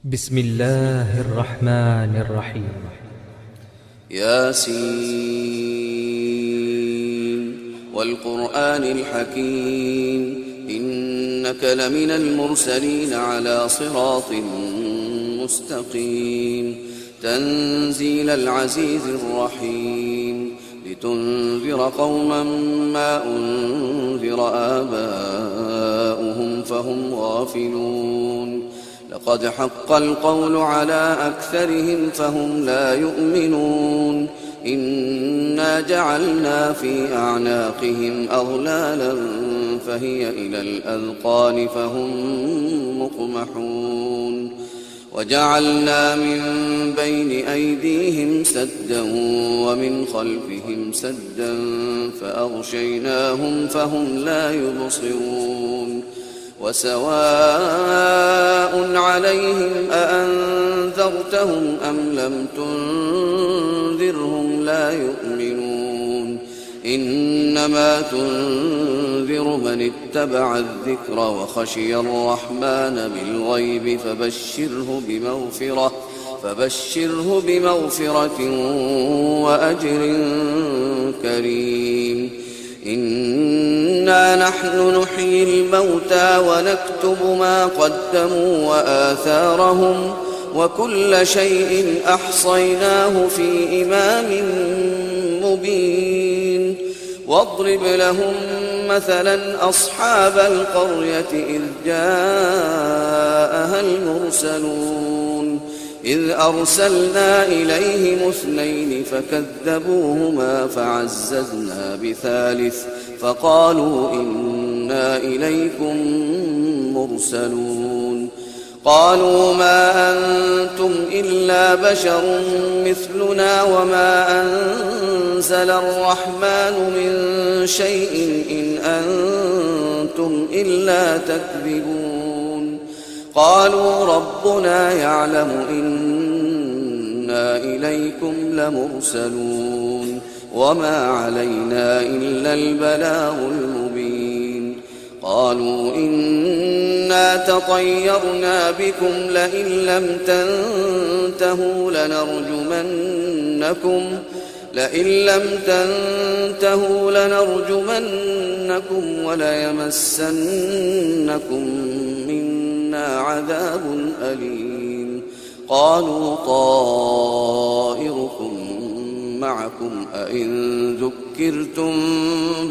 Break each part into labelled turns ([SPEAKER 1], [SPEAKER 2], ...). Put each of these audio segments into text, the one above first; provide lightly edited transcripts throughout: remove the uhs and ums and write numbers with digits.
[SPEAKER 1] بسم الله الرحمن الرحيم.
[SPEAKER 2] ياسين والقرآن الحكيم إنك لمن المرسلين على صراط مستقيم تنزيل العزيز الرحيم لتنذر قوما ما أنذر آباؤهم فهم غافلون لقد حق القول على أكثرهم فهم لا يؤمنون إنا جعلنا في أعناقهم أغلالا فهي إلى الأذقان فهم مقمحون وجعلنا من بين أيديهم سدا ومن خلفهم سدا فأغشيناهم فهم لا يبصرون وسواء عليهم أأنذرتهم أم لم تنذرهم لا يؤمنون إنما تنذر من اتبع الذكر وخشي الرحمن بالغيب فبشره بمغفرة وأجر كريم إنا نحن نحيي الموتى ونكتب ما قدموا وآثارهم وكل شيء أحصيناه في إمام مبين واضرب لهم مثلا أصحاب القرية إذ جاءها المرسلون إذ أرسلنا إليهم اثنين فكذبوهما فعززنا بثالث فقالوا إنا إليكم مرسلون قالوا ما أنتم إلا بشر مثلنا وما أنزل الرحمن من شيء إن أنتم إلا تكذبون قالوا ربنا يعلم إنا إليكم لمرسلون وما علينا إلا البلاغ المبين قالوا إنا تطيرنا بكم لئن لم تنتهوا لنرجمنكم وليمسنكم منا عذاب أليم قالوا طائركم معكم أئن ذكرتم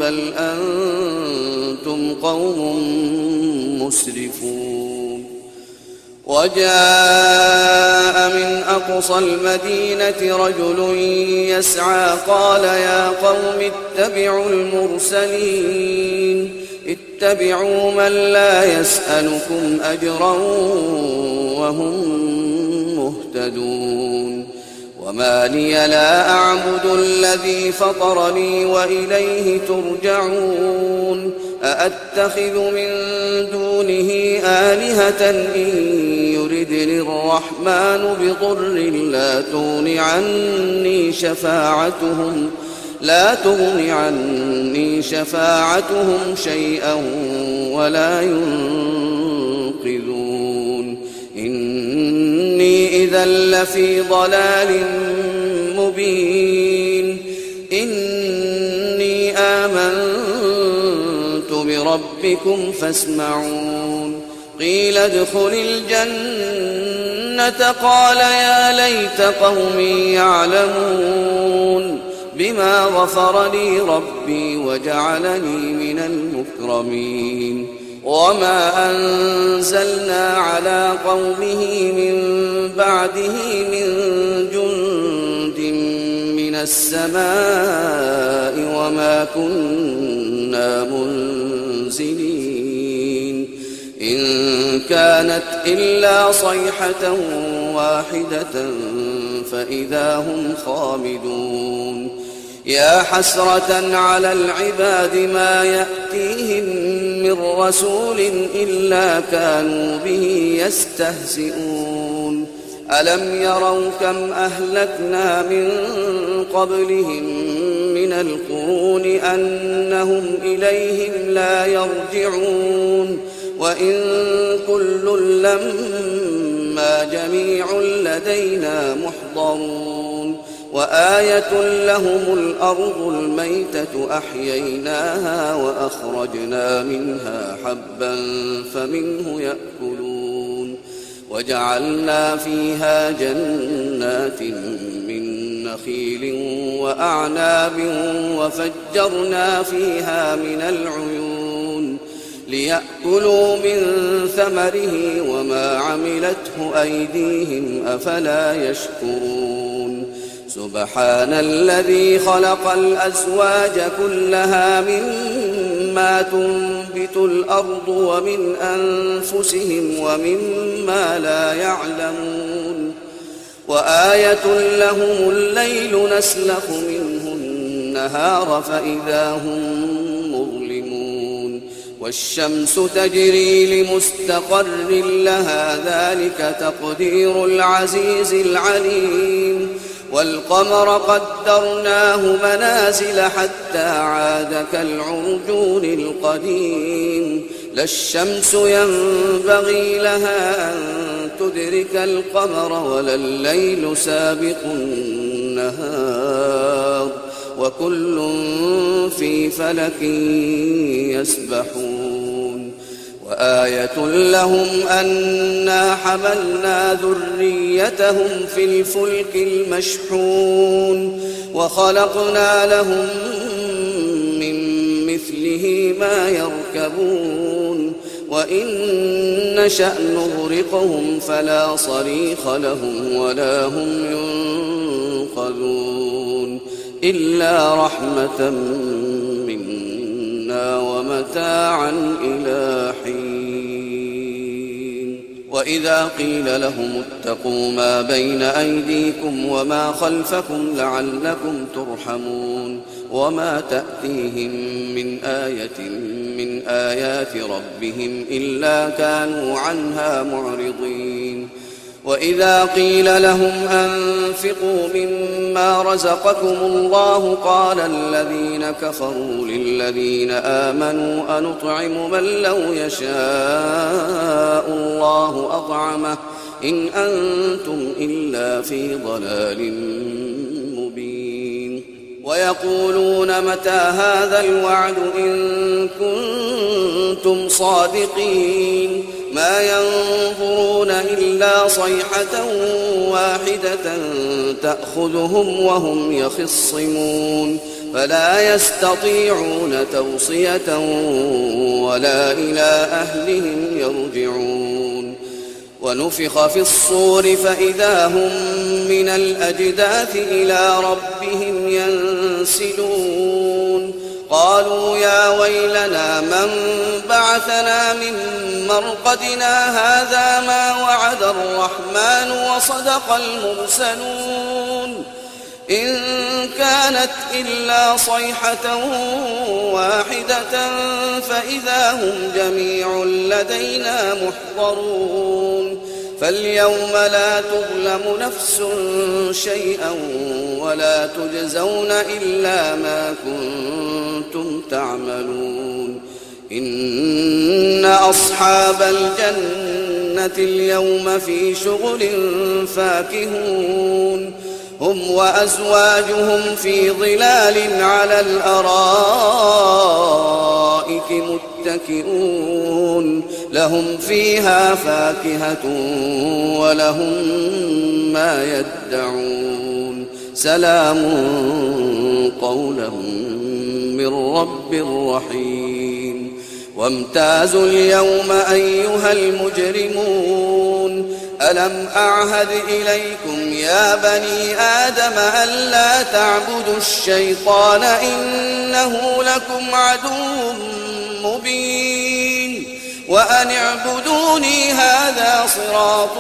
[SPEAKER 2] بل أنتم قوم مسرفون وجاء من أقصى المدينة رجل يسعى قال يا قوم اتبعوا المرسلين اتبعوا من لا يسألكم أجرا وهم مهتدون وما لي لا أعبد الذي فطرني وإليه ترجعون أأتخذ من دونه آلهة إن يردني الرحمن بضر لا تغن عني شفاعتهم شيئا ولا ينقذون إني إذا لفي ضلال مبين إني آمنت بربكم فاسمعون قيل ادخل الجنة قال يا ليت قومي يعلمون بما غفر لي ربي وجعلني من المكرمين وما أنزلنا على قومه من بعده من جند من السماء وما كنا منزلين إن كانت إلا صيحة واحدة فإذا هم خامدون يا حسرة على العباد ما يأتيهم من رسول إلا كانوا به يستهزئون ألم يروا كم أهلكنا من قبلهم من القرون أنهم إليهم لا يرجعون وإن كل لما إنا جميع لدينا محضرون وآية لهم الأرض الميتة أحييناها وأخرجنا منها حبا فمنه يأكلون وجعلنا فيها جنات من نخيل وأعناب وفجرنا فيها من العيون ليأكلوا من ثمره وما عملته أيديهم أفلا يشكرون سبحان الذي خلق الأزواج كلها مما تنبت الأرض ومن أنفسهم ومما لا يعلمون وآية لهم الليل نسلخ منه النهار فإذا هم مظلمون والشمس تجري لمستقر لها ذلك تقدير العزيز العليم والقمر قدرناه منازل حتى عاد كالعرجون القديم لا الشمس ينبغي لها أن تدرك القمر ولا الليل سابق النهار وكل في فلك يسبحون وآية لهم أنا حملنا ذريتهم في الفلك المشحون وخلقنا لهم من مثله ما يركبون وإن نشأ نغرقهم فلا صريخ لهم ولا هم ينقذون إلا رحمة منا ومتاعا إلى حين وإذا قيل لهم اتقوا ما بين أيديكم وما خلفكم لعلكم ترحمون وما تأتيهم من آية من آيات ربهم إلا كانوا عنها معرضين وإذا قيل لهم أنفقوا مما رزقكم الله قال الذين كفروا للذين آمنوا أنطعم من لو يشاء الله أطعمه إن أنتم إلا في ضلال مبين ويقولون متى هذا الوعد إن كنتم صادقين ما ينظرون إلا صيحة واحدة تأخذهم وهم يخصمون فلا يستطيعون توصية ولا إلى أهلهم يرجعون ونفخ في الصور فإذا هم من الأجداث إلى ربهم ينسلون قالوا يا ويلنا من بعثنا من مرقدنا هذا ما وعد الرحمن وصدق المرسلون إن كانت إلا صيحة واحدة فإذا هم جميع لدينا محضرون فاليوم لا تظلم نفس شيئا ولا تجزون إلا ما كنتم تعملون إن أصحاب الجنة اليوم في شغل فاكهون هم وأزواجهم في ظلال على الأرائك متكئون لهم فيها فاكهة ولهم ما يدعون سلام قولا من رب رحيم وامتازوا اليوم أيها المجرمون ألم أعهد إليكم يا بني آدم ألا تعبدوا الشيطان إنه لكم عدو مبين وأن اعبدوني هذا صراط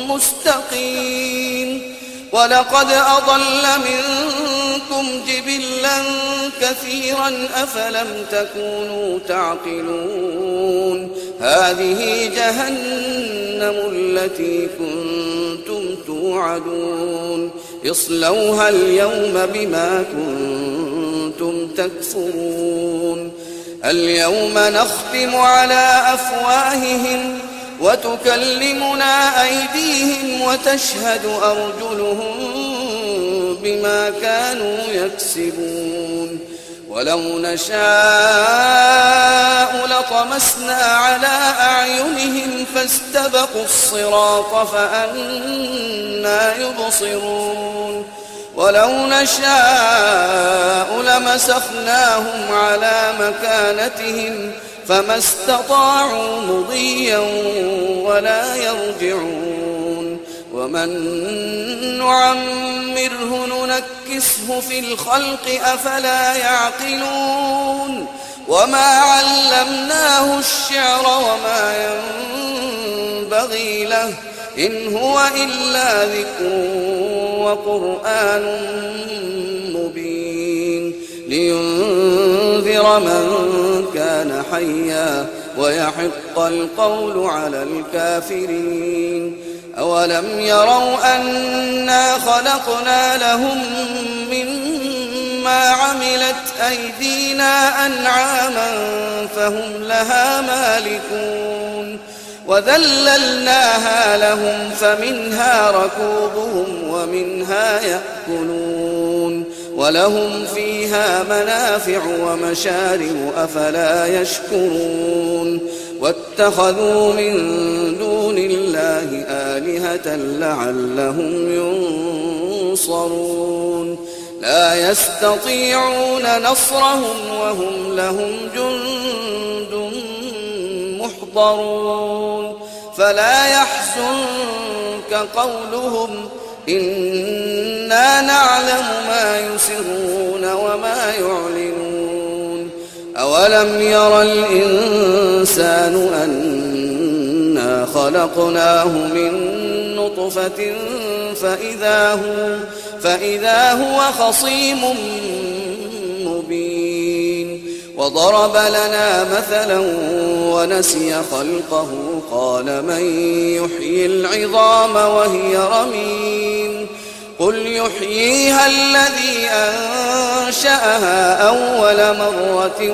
[SPEAKER 2] مستقيم ولقد أضل منكم جبلا كثيرا أفلم تكونوا تعقلون هذه جهنم التي كنتم توعدون اصلوها اليوم بما كنتم تكفرون اليوم نختم على أفواههم وتكلمنا أيديهم وتشهد أرجلهم بما كانوا يكسبون ولو نشاء لطمسنا على أعينهم فاستبقوا الصراط فأنى يبصرون ولو نشاء لمسخناهم على مكانتهم فما استطاعوا مضيا ولا يرجعون ومن نعمره ننكسه في الخلق أفلا يعقلون وما علمناه الشعر وما ينبغي له إن هو إلا ذكر وقرآن مبين لينذر من كان حيا ويحق القول على الكافرين أولم يروا أنا خلقنا لهم مما عملت أيدينا أنعاما فهم لها مالكون وذللناها لهم فمنها ركوبهم ومنها يأكلون ولهم فيها منافع ومشارب أفلا يشكرون واتخذوا من دون الله آلهة لعلهم ينصرون لا يستطيعون نصرهم وهم لهم جند محضرون فلا يحزنك قولهم إنا نعلم ما يسرون وما يعلنون أولم ير الإنسان أنا خلقناه من نطفة فإذا هو خصيم مبين وضرب لنا مثلا ونسي خلقه قال من يحيي العظام وهي رميم قل يحييها الذي أنشأها أول مرة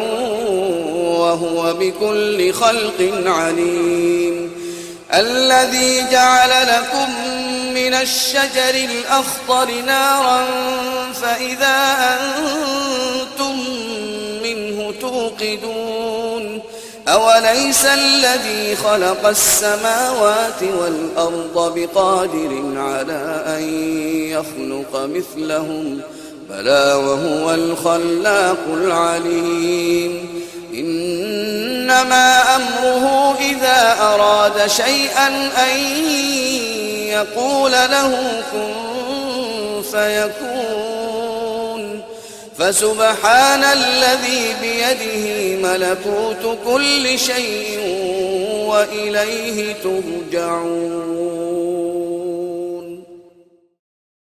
[SPEAKER 2] وهو بكل خلق عليم الذي جعل لكم من الشجر الأخضر نارا فإذا أنتم منه توقدون أوليس الذي خلق السماوات والأرض بقادر على أن يخلق مثلهم بلى وهو الخلاق العليم إنما أمره إذا أراد شيئا أن يقول له كن فيكون فسبحان الذي بيده ملكوت كل شيء وإليه ترجعون